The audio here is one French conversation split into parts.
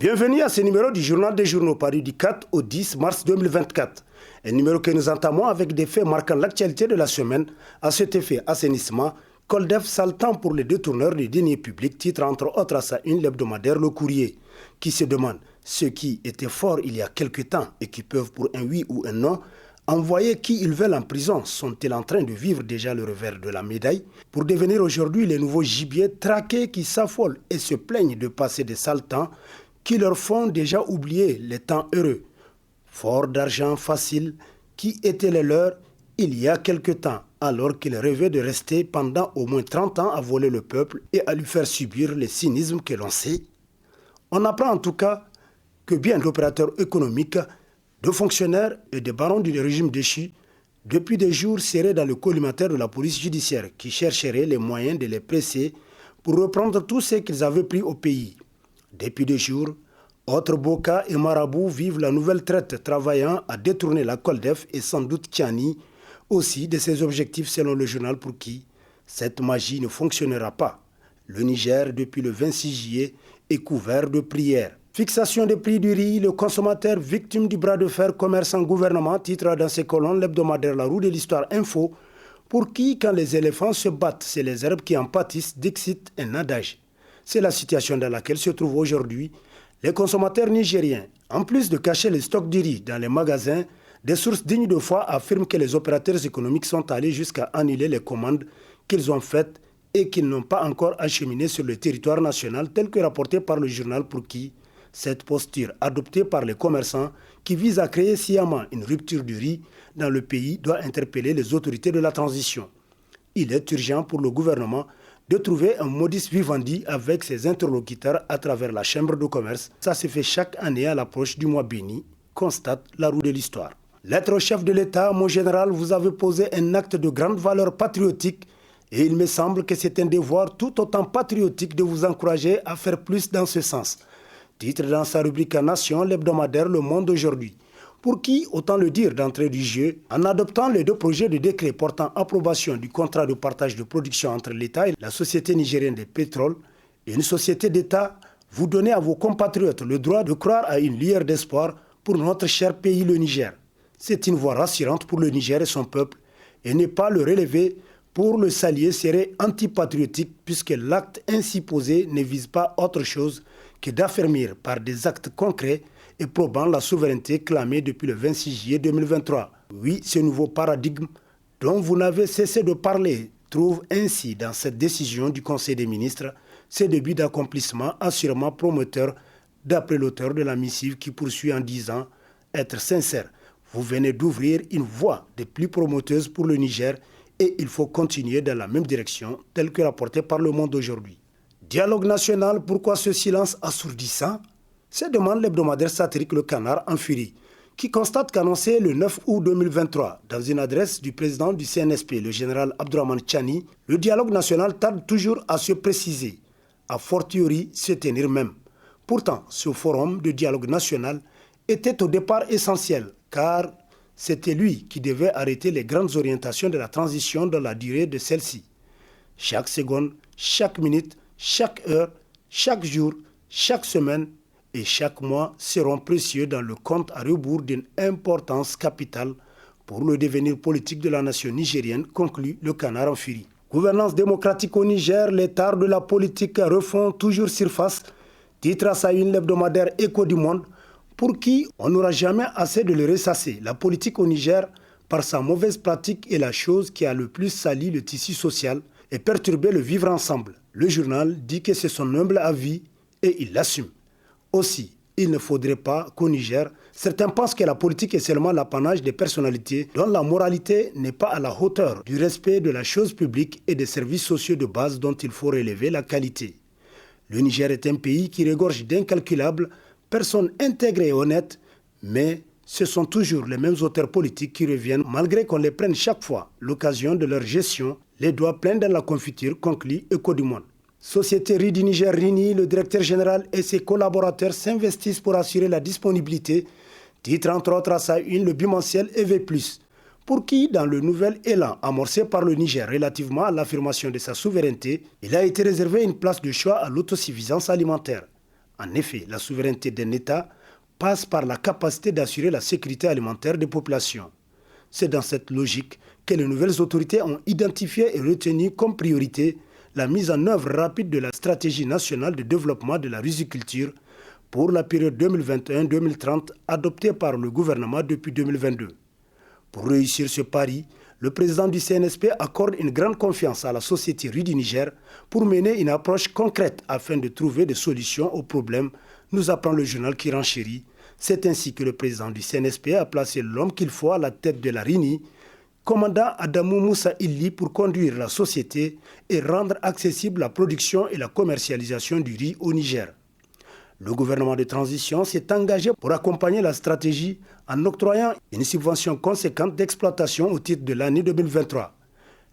Bienvenue à ce numéro du Journal des Journaux paru du 4 au 10 mars 2024. Un numéro que nous entamons avec des faits marquant l'actualité de la semaine. À cet effet, assainissement, Coldef sale temps pour les détourneurs des deniers publics, titre entre autres à sa une l'hebdomadaire Le Courrier, qui se demande ceux qui étaient forts il y a quelque temps et qui peuvent pour un oui ou un non envoyer qui ils veulent en prison. Sont-ils en train de vivre déjà le revers de la médaille pour devenir aujourd'hui les nouveaux gibiers traqués qui s'affolent et se plaignent de passer des sales temps qui leur font déjà oublier les temps heureux, forts d'argent facile, qui étaient les leurs il y a quelque temps, alors qu'ils rêvaient de rester pendant au moins 30 ans à voler le peuple et à lui faire subir les cynismes que l'on sait. On apprend en tout cas que bien d'opérateurs économiques, de fonctionnaires et de barons du régime déchu, depuis des jours seraient dans le collimateur de la police judiciaire qui chercherait les moyens de les presser pour reprendre tout ce qu'ils avaient pris au pays. Depuis des jours, autres Boka et Marabou vivent la nouvelle traite travaillant à détourner la Coldef et sans doute Tiani aussi de ses objectifs selon le journal pour qui cette magie ne fonctionnera pas. Le Niger, depuis le 26 juillet, est couvert de prières. Fixation des prix du riz, le consommateur victime du bras de fer commerçant-gouvernement, titre dans ses colonnes l'hebdomadaire La Roue de l'Histoire Info, pour qui, quand les éléphants se battent, c'est les herbes qui en pâtissent, dixit un adage. C'est la situation dans laquelle se trouvent aujourd'hui les consommateurs nigériens. En plus de cacher les stocks de riz dans les magasins, des sources dignes de foi affirment que les opérateurs économiques sont allés jusqu'à annuler les commandes qu'ils ont faites et qu'ils n'ont pas encore acheminées sur le territoire national, tel que rapporté par le journal pour qui cette posture adoptée par les commerçants qui vise à créer sciemment une rupture du riz dans le pays doit interpeller les autorités de la transition. Il est urgent pour le gouvernement de trouver un modus vivendi avec ses interlocuteurs à travers la Chambre de commerce. Ça se fait chaque année à l'approche du mois béni, constate La Roue de l'Histoire. Lettre au chef de l'État, mon général, vous avez posé un acte de grande valeur patriotique et il me semble que c'est un devoir tout autant patriotique de vous encourager à faire plus dans ce sens. Titre dans sa rubrique Nation, l'hebdomadaire Le Monde aujourd'hui. Pour qui, autant le dire d'entrée du jeu, en adoptant les deux projets de décret portant approbation du contrat de partage de production entre l'État et la Société nigérienne des pétroles, une société d'État, vous donnez à vos compatriotes le droit de croire à une lueur d'espoir pour notre cher pays, le Niger. C'est une voie rassurante pour le Niger et son peuple, et ne pas le relever pour le saluer serait antipatriotique puisque l'acte ainsi posé ne vise pas autre chose que d'affermir par des actes concrets et probant la souveraineté clamée depuis le 26 juillet 2023. Oui, ce nouveau paradigme dont vous n'avez cessé de parler trouve ainsi dans cette décision du Conseil des ministres ses débuts d'accomplissement assurément promoteurs d'après l'auteur de la missive qui poursuit en disant être sincère. Vous venez d'ouvrir une voie des plus promoteuses pour le Niger et il faut continuer dans la même direction telle que rapportée par Le Monde aujourd'hui. Dialogue national, pourquoi ce silence assourdissant ? Se demande l'hebdomadaire satirique Le Canard en furie, qui constate qu'annoncé le 9 août 2023, dans une adresse du président du CNSP, le général Abdourahmane Tchani, le dialogue national tarde toujours à se préciser, a fortiori se tenir même. Pourtant, ce forum de dialogue national était au départ essentiel, car c'était lui qui devait arrêter les grandes orientations de la transition dans la durée de celle-ci. Chaque seconde, chaque minute, chaque heure, chaque jour, chaque semaine et chaque mois seront précieux dans le compte à rebours d'une importance capitale pour le devenir politique de la nation nigérienne, conclut Le Canard en furie. Gouvernance démocratique au Niger, les tares de la politique refont toujours surface, titre à sa une l'hebdomadaire Écho du Monde, pour qui on n'aura jamais assez de le ressasser. La politique au Niger, par sa mauvaise pratique, est la chose qui a le plus sali le tissu social et perturbé le vivre ensemble. Le journal dit que c'est son humble avis et il l'assume. Aussi, il ne faudrait pas qu'au Niger, certains pensent que la politique est seulement l'apanage des personnalités dont la moralité n'est pas à la hauteur du respect de la chose publique et des services sociaux de base dont il faut relever la qualité. Le Niger est un pays qui regorge d'incalculables personnes intègres et honnêtes, mais ce sont toujours les mêmes auteurs politiques qui reviennent malgré qu'on les prenne chaque fois l'occasion de leur gestion, les doigts pleins dans la confiture, conclut Écho du Monde. Société Riz du Niger Rini, le directeur général et ses collaborateurs s'investissent pour assurer la disponibilité, titre entre autres à sa une le bimensuel EV+, pour qui, dans le nouvel élan amorcé par le Niger relativement à l'affirmation de sa souveraineté, il a été réservé une place de choix à l'autosuffisance alimentaire. En effet, la souveraineté d'un État passe par la capacité d'assurer la sécurité alimentaire des populations. C'est dans cette logique que les nouvelles autorités ont identifié et retenu comme priorité la mise en œuvre rapide de la stratégie nationale de développement de la riziculture pour la période 2021-2030 adoptée par le gouvernement depuis 2022. Pour réussir ce pari, le président du CNSP accorde une grande confiance à la société riz du Niger pour mener une approche concrète afin de trouver des solutions aux problèmes, nous apprend le journal qui renchérit. C'est ainsi que le président du CNSP a placé l'homme qu'il faut à la tête de la RINI, commandant Adamou Moussa Illi, pour conduire la société et rendre accessible la production et la commercialisation du riz au Niger. Le gouvernement de transition s'est engagé pour accompagner la stratégie en octroyant une subvention conséquente d'exploitation au titre de l'année 2023.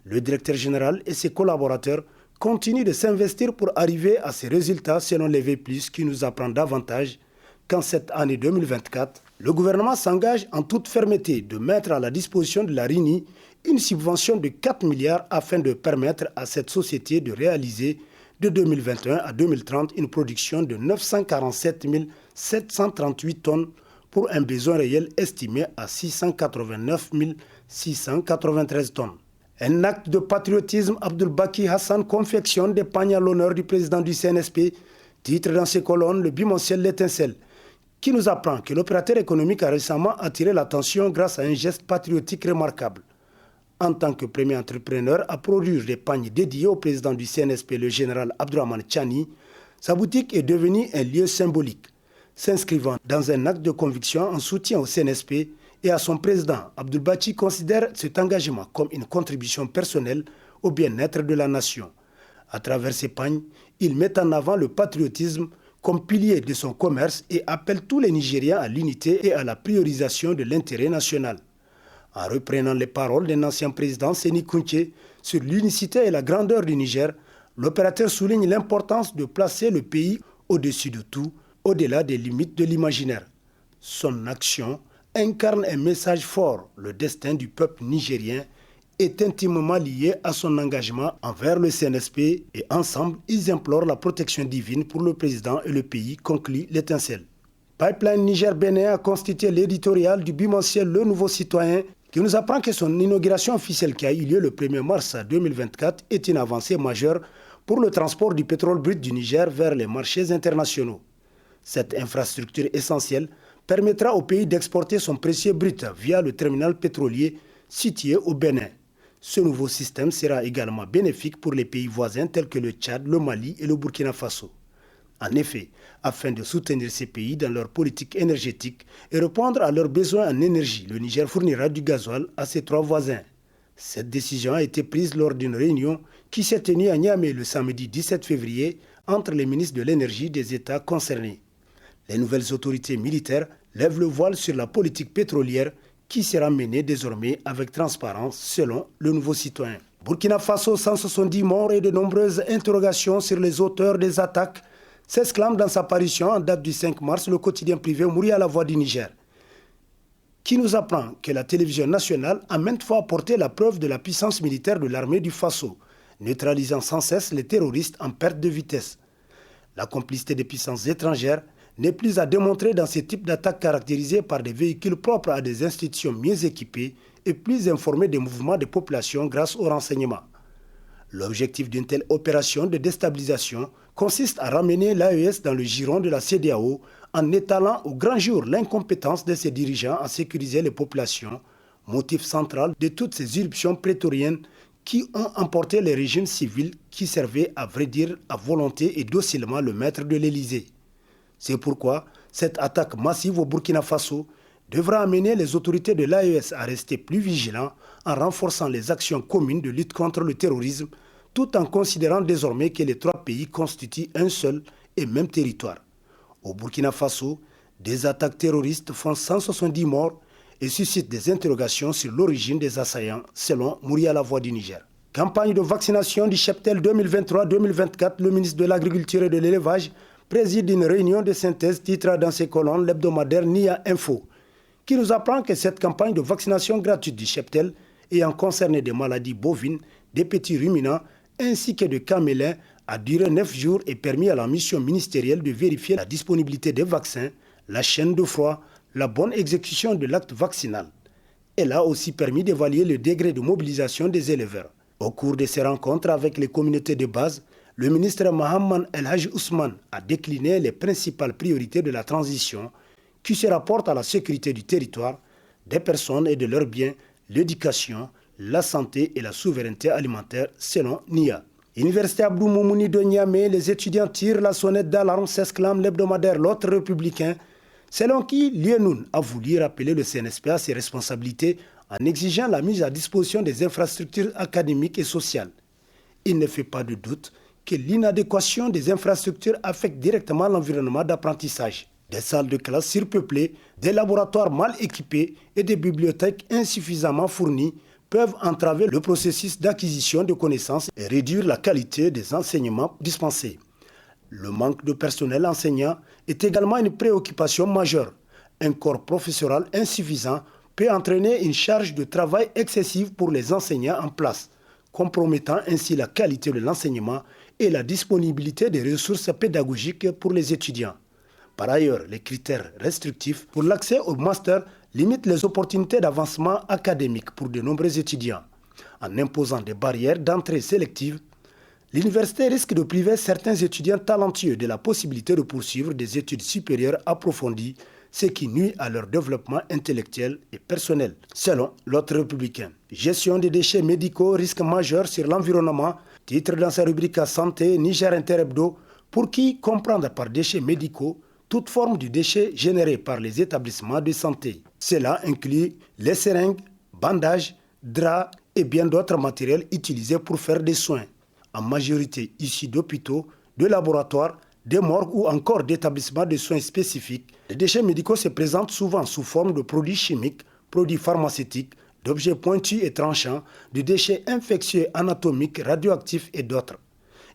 Le directeur général et ses collaborateurs continuent de s'investir pour arriver à ces résultats selon les V+, qui nous apprend davantage qu'en cette année 2024, le gouvernement s'engage en toute fermeté de mettre à la disposition de la RINI une subvention de 4 milliards afin de permettre à cette société de réaliser de 2021 à 2030 une production de 947 738 tonnes pour un besoin réel estimé à 689 693 tonnes. Un acte de patriotisme, Abdul-Baki Hassan confectionne des pagnes à l'honneur du président du CNSP, titre dans ses colonnes le bimensuel L'Étincelle, qui nous apprend que l'opérateur économique a récemment attiré l'attention grâce à un geste patriotique remarquable. En tant que premier entrepreneur à produire des pagnes dédiés au président du CNSP, le général Abdourahmane Tchani, sa boutique est devenue un lieu symbolique, s'inscrivant dans un acte de conviction en soutien au CNSP et à son président. Abdul-Baki considère cet engagement comme une contribution personnelle au bien-être de la nation. À travers ces pagnes, il met en avant le patriotisme comme pilier de son commerce et appelle tous les Nigériens à l'unité et à la priorisation de l'intérêt national. En reprenant les paroles d'un ancien président, Séni Kounché, sur l'unicité et la grandeur du Niger, l'opérateur souligne l'importance de placer le pays au-dessus de tout, au-delà des limites de l'imaginaire. Son action incarne un message fort. Le destin du peuple nigérien est intimement lié à son engagement envers le CNSP et ensemble, ils implorent la protection divine pour le président et le pays, conclut L'Étincelle. Pipeline Niger-Bénin a constitué l'éditorial du bimensuel Le Nouveau Citoyen, qui nous apprend que son inauguration officielle qui a eu lieu le 1er mars 2024 est une avancée majeure pour le transport du pétrole brut du Niger vers les marchés internationaux. Cette infrastructure essentielle permettra au pays d'exporter son précieux brut via le terminal pétrolier situé au Bénin. Ce nouveau système sera également bénéfique pour les pays voisins tels que le Tchad, le Mali et le Burkina Faso. En effet, afin de soutenir ces pays dans leur politique énergétique et répondre à leurs besoins en énergie, le Niger fournira du gasoil à ses 3 voisins. Cette décision a été prise lors d'une réunion qui s'est tenue à Niamey le samedi 17 février entre les ministres de l'énergie des États concernés. Les nouvelles autorités militaires lèvent le voile sur la politique pétrolière qui sera menée désormais avec transparence selon Le Nouveau Citoyen. Burkina Faso, 170 morts et de nombreuses interrogations sur les auteurs des attaques, s'exclame dans sa parution en date du 5 mars le quotidien privé Mourir à la voix du Niger, qui nous apprend que la télévision nationale a maintes fois apporté la preuve de la puissance militaire de l'armée du Faso, neutralisant sans cesse les terroristes en perte de vitesse. La complicité des puissances étrangères n'est plus à démontrer dans ce type d'attaques caractérisées par des véhicules propres à des institutions mieux équipées et plus informées des mouvements des populations grâce aux renseignements. L'objectif d'une telle opération de déstabilisation consiste à ramener l'AES dans le giron de la CEDEAO en étalant au grand jour l'incompétence de ses dirigeants à sécuriser les populations, motif central de toutes ces irruptions prétoriennes qui ont emporté les régimes civils qui servaient à vrai dire à volonté et docilement le maître de l'Élysée. C'est pourquoi cette attaque massive au Burkina Faso devra amener les autorités de l'AES à rester plus vigilants en renforçant les actions communes de lutte contre le terrorisme, tout en considérant désormais que les 3 pays constituent un seul et même territoire. Au Burkina Faso, des attaques terroristes font 170 morts et suscitent des interrogations sur l'origine des assaillants, selon Mourir à la voix du Niger. Campagne de vaccination du cheptel 2023-2024, le ministre de l'Agriculture et de l'Élevage préside une réunion de synthèse, titre dans ses colonnes l'hebdomadaire NIA Info, qui nous apprend que cette campagne de vaccination gratuite du cheptel ayant concerné des maladies bovines, des petits ruminants ainsi que de camélins a duré 9 jours et permis à la mission ministérielle de vérifier la disponibilité des vaccins, la chaîne de froid, la bonne exécution de l'acte vaccinal. Elle a aussi permis d'évaluer le degré de mobilisation des éleveurs. Au cours de ces rencontres avec les communautés de base, le ministre Mohamed El Hadji Ousmane a décliné les principales priorités de la transition qui se rapportent à la sécurité du territoire, des personnes et de leurs biens, l'éducation, la santé et la souveraineté alimentaire selon NIA. Université Abdou Moumouni de Niamey, les étudiants tirent la sonnette d'alarme, s'exclame l'hebdomadaire L'Autre Républicain, selon qui l'IENUN a voulu rappeler le CNSP à ses responsabilités en exigeant la mise à disposition des infrastructures académiques et sociales. Il ne fait pas de doute que l'inadéquation des infrastructures affecte directement l'environnement d'apprentissage. Des salles de classe surpeuplées, des laboratoires mal équipés et des bibliothèques insuffisamment fournies peuvent entraver le processus d'acquisition de connaissances et réduire la qualité des enseignements dispensés. Le manque de personnel enseignant est également une préoccupation majeure. Un corps professoral insuffisant peut entraîner une charge de travail excessive pour les enseignants en place, compromettant ainsi la qualité de l'enseignement et la disponibilité des ressources pédagogiques pour les étudiants. Par ailleurs, les critères restrictifs pour l'accès au master limitent les opportunités d'avancement académique pour de nombreux étudiants. En imposant des barrières d'entrée sélectives, l'université risque de priver certains étudiants talentueux de la possibilité de poursuivre des études supérieures approfondies, ce qui nuit à leur développement intellectuel et personnel. Selon L'Autre Républicain, gestion des déchets médicaux, risque majeur sur l'environnement, titre dans sa rubrique Santé, Niger Inter-Hebdo, pour qui comprendre par déchets médicaux toute forme de déchets générés par les établissements de santé. Cela inclut les seringues, bandages, draps et bien d'autres matériels utilisés pour faire des soins, en majorité issus d'hôpitaux, de laboratoires, des morgues ou encore d'établissements de soins spécifiques. Les déchets médicaux se présentent souvent sous forme de produits chimiques, produits pharmaceutiques, d'objets pointus et tranchants, de déchets infectieux anatomiques, radioactifs et d'autres.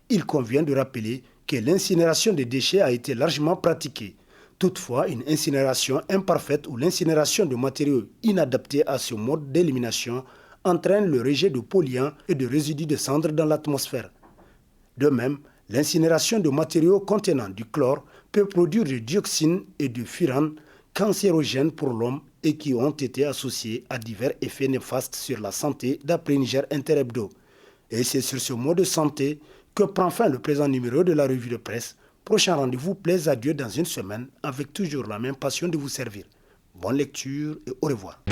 Il convient de rappeler que l'incinération des déchets a été largement pratiquée. Toutefois, une incinération imparfaite ou l'incinération de matériaux inadaptés à ce mode d'élimination entraîne le rejet de polluants et de résidus de cendres dans l'atmosphère. De même, l'incinération de matériaux contenant du chlore peut produire du dioxine et du furane cancérogènes pour l'homme et qui ont été associés à divers effets néfastes sur la santé d'après Niger Inter-Hebdo. Et c'est sur ce mot de santé que prend fin le présent numéro de la revue de presse. Prochain rendez-vous, plaise à Dieu dans une semaine avec toujours la même passion de vous servir. Bonne lecture et au revoir.